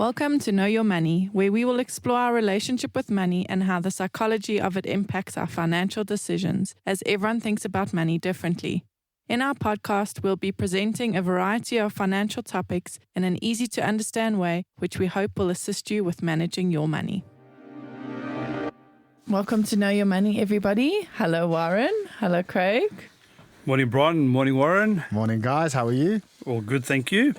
Welcome to Know Your Money, where we will explore our relationship with money and how the psychology of it impacts our financial decisions, as everyone thinks about money differently. In our podcast, we'll be presenting a variety of financial topics in an easy-to-understand way, which we hope will assist you with managing your money. Welcome to Know Your Money, everybody. Hello, Warren. Hello, Craig. Morning, Brian. Morning, Warren. Morning, guys. How are you? All good, thank you.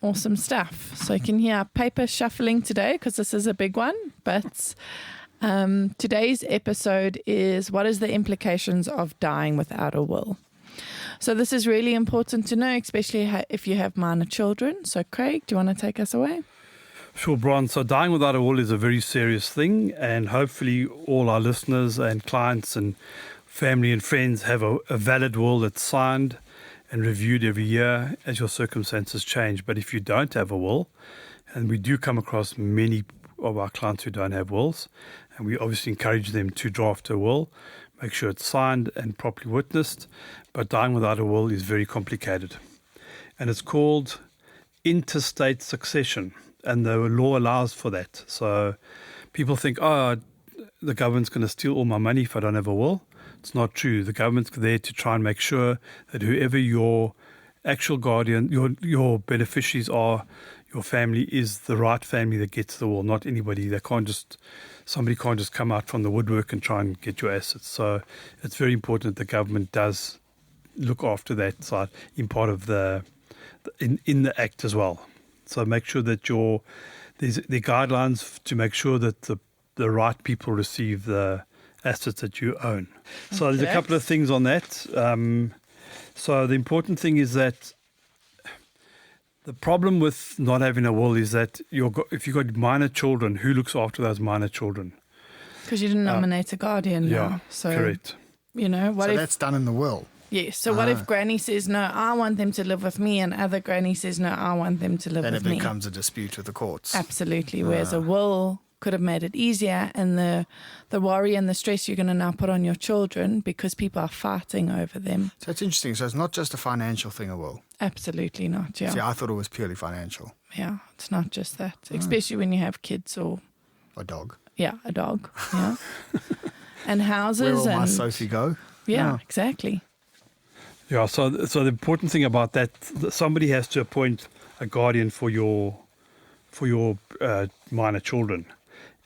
Awesome stuff. So you can hear our paper shuffling today because this is a big one. But today's episode is what is the implications of dying without a will? So this is really important to know, especially if you have minor children. So Craig, do you want to take us away? Sure, Brian. So dying without a will is a very serious thing, and hopefully all our listeners and clients and family and friends have a valid will that's signed and reviewed every year as your circumstances change. But if you don't have a will, and we do come across many of our clients who don't have wills, and we obviously encourage them to draft a will, make sure it's signed and properly witnessed. But dying without a will is very complicated. And it's called intestate succession, and the law allows for that. So people think, the government's going to steal all my money if I don't have a will. It's not true. The government's there to try and make sure that whoever your actual guardian, your beneficiaries are, your family is the right family that gets the will, not anybody. Somebody can't just come out from the woodwork and try and get your assets. So it's very important that the government does look after that side in part of in the act as well. So make sure that there's the guidelines to make sure that the right people receive the assets that you own. So there's a couple of things on that. So the important thing is that the problem with not having a will is that if you've got minor children, who looks after those minor children? Because you didn't nominate a guardian now. So, correct. That's done in the will. Yes. So what if Granny says, no, I want them to live with me, and other Granny says, no, I want them to live with me? Then it becomes a dispute with the courts. Absolutely. Whereas a will could have made it easier, and the worry and the stress you're going to now put on your children because people are fighting over them. So it's interesting. So it's not just a financial thing, a will. Absolutely not, yeah. See, I thought it was purely financial. Yeah, it's not just that, especially when you have kids or... A dog. Yeah, a dog, yeah. And houses. Where will my Sophie go? Yeah, exactly. Yeah, so the important thing about that, somebody has to appoint a guardian for your minor children,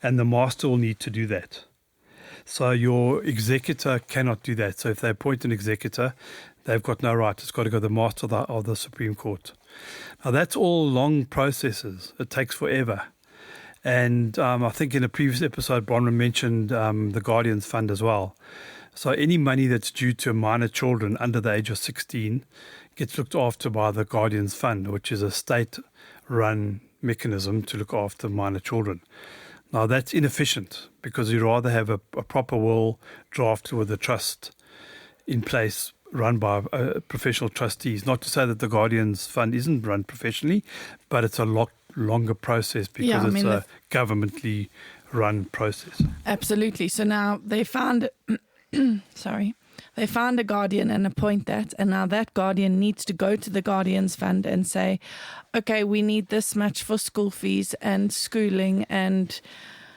and the master will need to do that. So your executor cannot do that. So if they appoint an executor, they've got no right. It's got to go to the master of the Supreme Court. Now that's all long processes. It takes forever. And I think in a previous episode, Bronwyn mentioned the Guardians Fund as well. So any money that's due to minor children under the age of 16 gets looked after by the Guardians Fund, which is a state-run mechanism to look after minor children. Now that's inefficient because you'd rather have a proper will drafted with a trust in place run by professional trustees. Not to say that the Guardians Fund isn't run professionally, but it's a lot longer process because it's a governmentally run process. Absolutely. So now they found they found a guardian and appoint that, and now that guardian needs to go to the Guardians Fund and say, okay, we need this much for school fees and schooling, and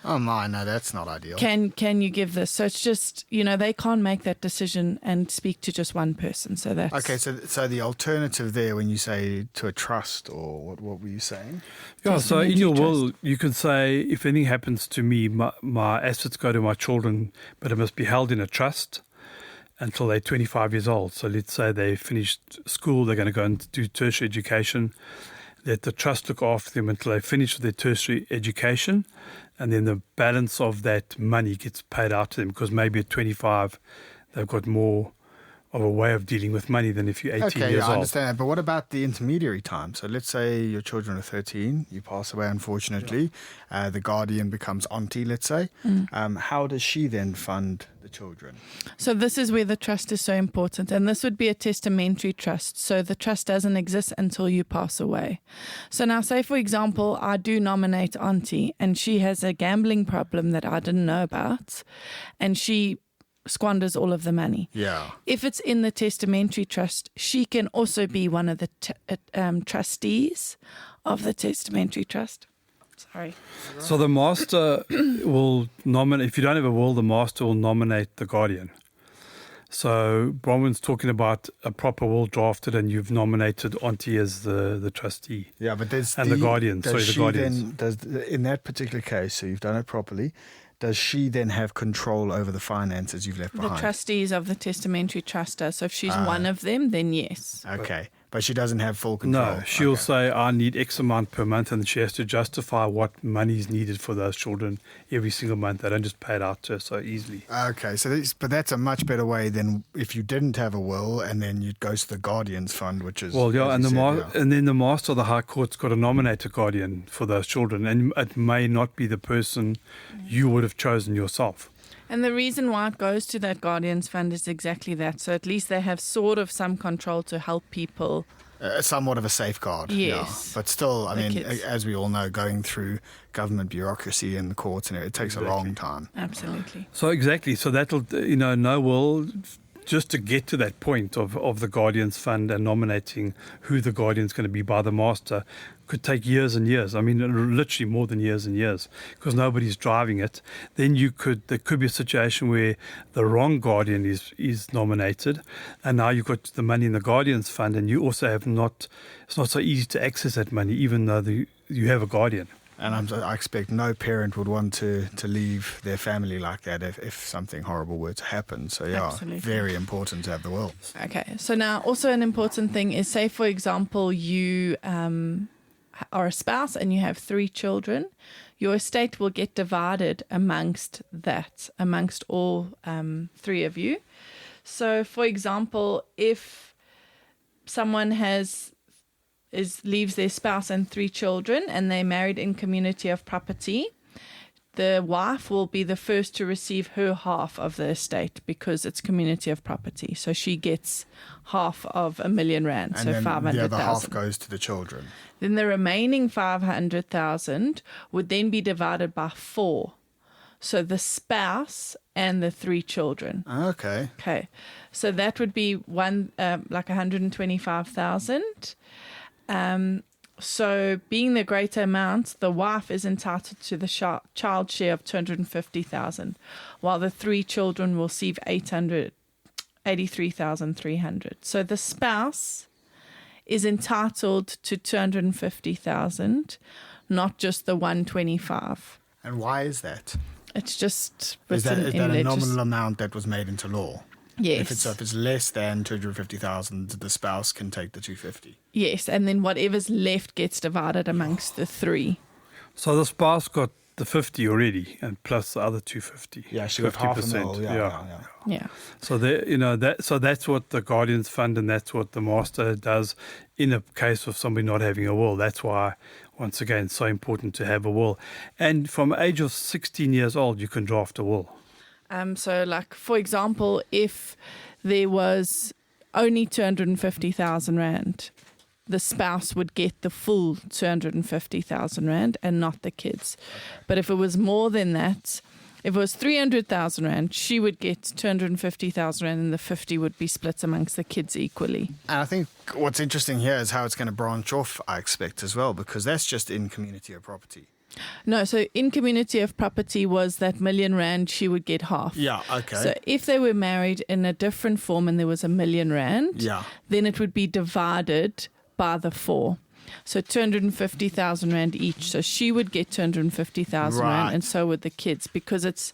oh my, no, that's not ideal. Can you give this? So it's just, they can't make that decision and speak to just one person. So that's okay. So the alternative there, when you say to a trust, or what were you saying? Yeah. So in your will, you can say if anything happens to me, my assets go to my children, but it must be held in a trust until they're 25 years old. So let's say they finished school, they're going to go and do tertiary education. Let the trust look after them until they finish with their tertiary education, and then the balance of that money gets paid out to them, because maybe at 25 they've got more of a way of dealing with money than if you're 18 years old. I understand that. But what about the intermediary time? So let's say your children are 13, you pass away, unfortunately. Yeah. The guardian becomes auntie, let's say. How does she then fund the children? So this is where the trust is so important. And this would be a testamentary trust. So the trust doesn't exist until you pass away. So now say, for example, I do nominate auntie and she has a gambling problem that I didn't know about, and she squanders all of the money. Yeah. If it's in the testamentary trust, she can also be one of the trustees of the testamentary trust. Sorry. So the master will nominate, if you don't have a will, the master will nominate the guardian. So Bronwyn's talking about a proper will drafted and you've nominated Auntie as the trustee. Yeah, but there's And the guardian, does sorry, the she guardians. then, in that particular case, so you've done it properly, does she then have control over the finances you've left The behind? trustees of the testamentary trust are. So if she's one of them, then yes. Okay. But she doesn't have full control. No, she'll Okay. say, I need X amount per month, and she has to justify what money is needed for those children every single month. They don't just pay it out to her so easily. Okay, so but that's a much better way than if you didn't have a will and then it goes to the guardian's fund, which is Well, yeah, as and you said, and then the master of the High Court's got to nominate a guardian for those children, and it may not be the person you would have chosen yourself. And the reason why it goes to that guardian's fund is exactly that. So at least they have sort of some control to help people. somewhat of a safeguard. Yes. Yeah. But still, I The mean, kids. as we all know, going through government bureaucracy and the courts and it takes a long time. Absolutely. So exactly, so that'll, no will, just to get to that point of the guardian's fund and nominating who the guardian's going to be by the master could take years and years. I mean, literally more than years and years, because nobody's driving it. Then there could be a situation where the wrong guardian is nominated, and now you've got the money in the guardian's fund, and you also it's not so easy to access that money, even though you have a guardian. And I expect no parent would want to leave their family like that if something horrible were to happen. So, yeah, Absolutely. very important to have the will. Okay. So now also an important thing is, say, for example, you are a spouse and you have 3 children. Your estate will get divided amongst all 3 of you. So, for example, if someone leaves their spouse and 3 children and they're married in community of property, the wife will be the first to receive her half of the estate because it's community of property. So she gets half of R1 million, And so then 500,000. the other half goes to the children. Then the remaining 500,000 would then be divided by 4. So the spouse and the 3 children. Okay. Okay, so that would be like 125,000. So being the greater amount, the wife is entitled to the child share of 250,000, while the 3 children will receive 83,300. So the spouse is entitled to 250,000, not just the 125. And why is that? It's just Is written that in a legis- nominal amount that was made into law? Yes. If it's less than 250,000, the spouse can take the 250. Yes, and then whatever's left gets divided amongst the 3. So the spouse got the 50 already, and plus the other 250. Yeah, she got half a mil. Yeah. Yeah. So that's what the guardian's fund, and that's what the master does in a case of somebody not having a will. That's why, once again, it's so important to have a will. And from the age of 16 years old, you can draft a will. So, like, for example, if there was only 250,000 Rand, the spouse would get the full 250,000 Rand and not the kids. But if it was more than that, if it was 300,000 Rand, she would get 250,000 Rand and the 50 would be split amongst the kids equally. And I think what's interesting here is how it's going to branch off, I expect, as well, because that's just in community of property. No, so in community of property was that R1 million, she would get half. Yeah, okay. So if they were married in a different form and there was R1 million, Yeah. then it would be divided by the 4. So 250,000 Rand each. So she would get 250,000 Right. Rand and so would the kids, because it's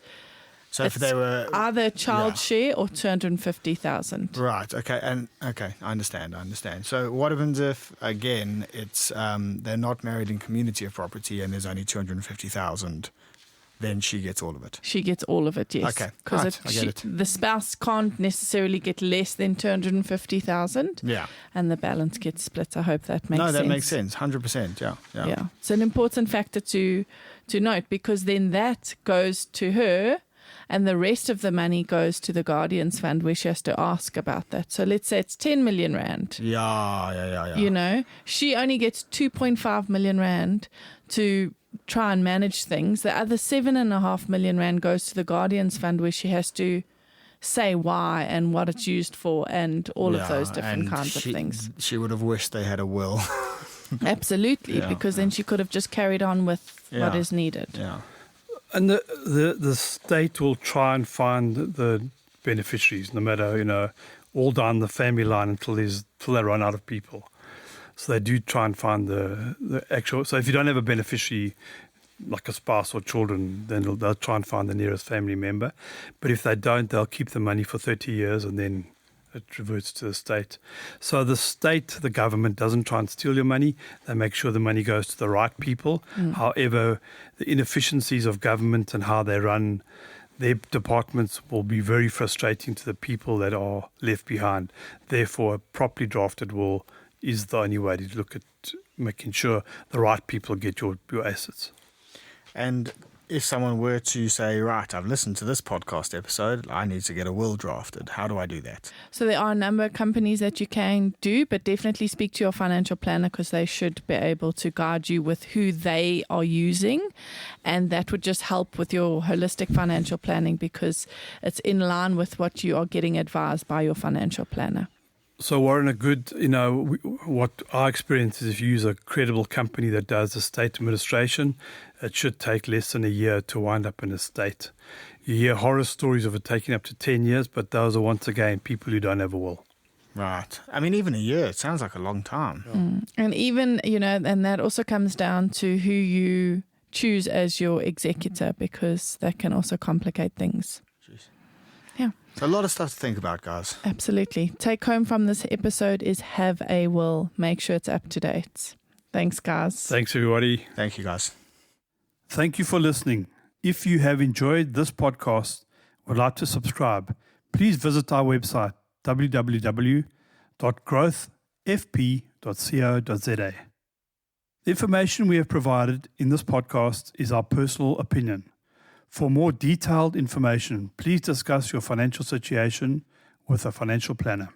So if they were... either child Yeah. share or 250,000. Right, okay, I understand. So what happens if, again, it's they're not married in community of property and there's only 250,000, then she gets all of it? She gets all of it, yes. Okay, Because right, I get it. the spouse can't necessarily get less than 250,000 Yeah. and the balance gets split. I hope that makes sense. No, that makes sense, 100%, yeah. Yeah. It's an important factor to note, because then that goes to her and the rest of the money goes to the guardian's fund where she has to ask about that. So let's say it's 10 million Rand. Yeah. You know, she only gets 2.5 million Rand to try and manage things. The other 7.5 million Rand goes to the guardian's fund where she has to say why and what it's used for and all of those different kinds of things. She would have wished they had a will. Absolutely, Yeah, because then she could have just carried on with what Yeah. is needed. Yeah. And the state will try and find the beneficiaries, no matter, all down the family line until they run out of people. So they do try and find the actual. So if you don't have a beneficiary, like a spouse or children, then they'll try and find the nearest family member. But if they don't, they'll keep the money for 30 years and then it reverts to the state. So the state, the government, doesn't try and steal your money. They make sure the money goes to the right people. However, the inefficiencies of government and how they run their departments will be very frustrating to the people that are left behind. Therefore, a properly drafted will is the only way to look at making sure the right people get your assets. And if someone were to say, right, I've listened to this podcast episode, I need to get a will drafted, how do I do that? So there are a number of companies that you can do, but definitely speak to your financial planner because they should be able to guide you with who they are using. And that would just help with your holistic financial planning because it's in line with what you are getting advised by your financial planner. So Warren, what our experience is if you use a credible company that does estate administration, it should take less than a year to wind up an estate. You hear horror stories of it taking up to 10 years, but those are once again people who don't have a will. Right. I mean, even a year, it sounds like a long time. And even, and that also comes down to who you choose as your executor because that can also complicate things. Jeez. Yeah. So a lot of stuff to think about, guys. Absolutely. Take home from this episode is have a will. Make sure it's up to date. Thanks, guys. Thanks, everybody. Thank you, guys. Thank you for listening. If you have enjoyed this podcast or would like to subscribe, please visit our website, www.growthfp.co.za. The information we have provided in this podcast is our personal opinion. For more detailed information, please discuss your financial situation with a financial planner.